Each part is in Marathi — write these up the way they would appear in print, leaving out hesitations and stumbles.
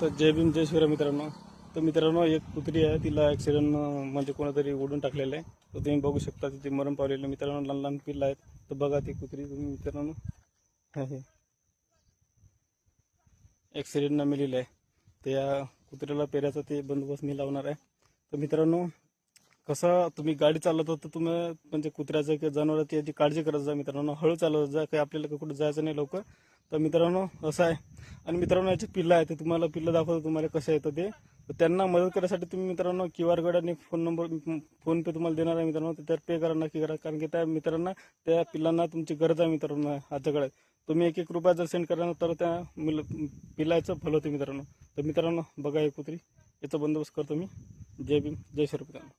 तर जय भीम जय शिवराय मित्रांनो. तर मित्रांनो, एक कुत्री आहे, तिला ॲक्सिडेंट म्हणजे कोणीतरी ओढून टाकलेलं आहे. तर तुम्ही बघू शकता तिथे मरण पावलेलं मित्रांनो, लहान लहान पिल्लं आहेत. तर बघा ती कुत्री तुम्ही मित्रांनो, हे ॲक्सिडेंटनं मेलेलं आहे. त्या कुत्र्याला पेऱ्याचा ते बंदोबस्त मी लावणार आहे. तर मित्रांनो, कसं तुम्ही गाडी चालवता तर तुम्ही म्हणजे कुत्र्याचं किंवा जनावरांची याची काळजी करत जा मित्रांनो. हळू चालवत जा, काही आपल्याला कुठं जायचं नाही लवकर. तर मित्रांनो असं आहे. आणि मित्रांनो, याचे पिल्लं आहे, ते तुम्हाला पिल्लं दाखवतो तुम्हाला कसं येतं ते. तर त्यांना मदत करण्यासाठी तुम्ही मित्रांनो QR कोड आणि फोन पे तुम्हाला देणार आहे मित्रांनो. तर पे करा, नक्की करा, कारण की त्या मित्रांना त्या पिल्लांना तुमची गरज आहे मित्रांनो आजच्या काळात. तुम्ही 1-1 रुपया जर सेंड करा तर त्या पिल्लाचं भलं होते मित्रांनो. तर मित्रांनो बघा, हे कुत्री याचा बंदोबस्त करतो मी. जय भीम जय शिवराय.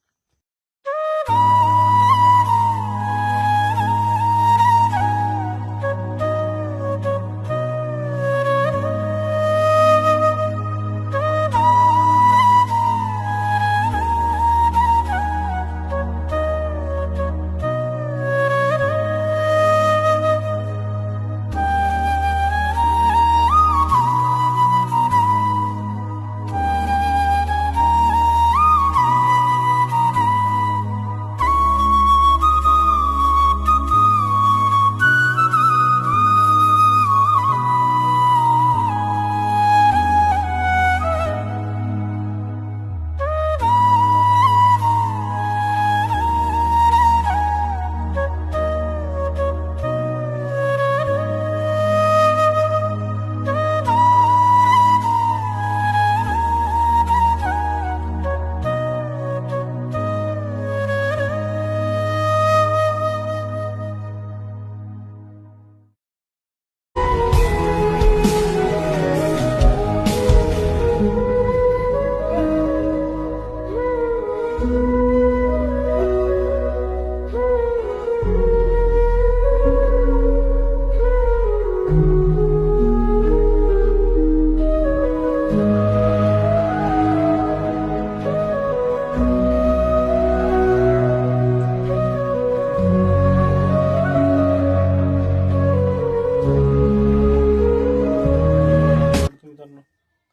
मित्रांनो,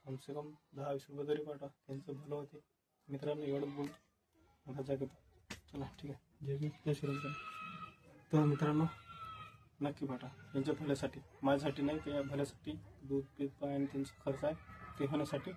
कमसे कम 10-20 रुपये तरी पाठवा, त्यांचं भलं होते मित्रांनो. एवढं बोल आता जागत. चला ठीक आहे. जय भीम जय शिवराय. तर मित्रांनो नक्की पाठवा त्यांच्या भल्यासाठी, माझ्यासाठी नाही, त्या भल्यासाठी. दूध पीत आणि त्यांचा खर्च आहे ते होण्यासाठी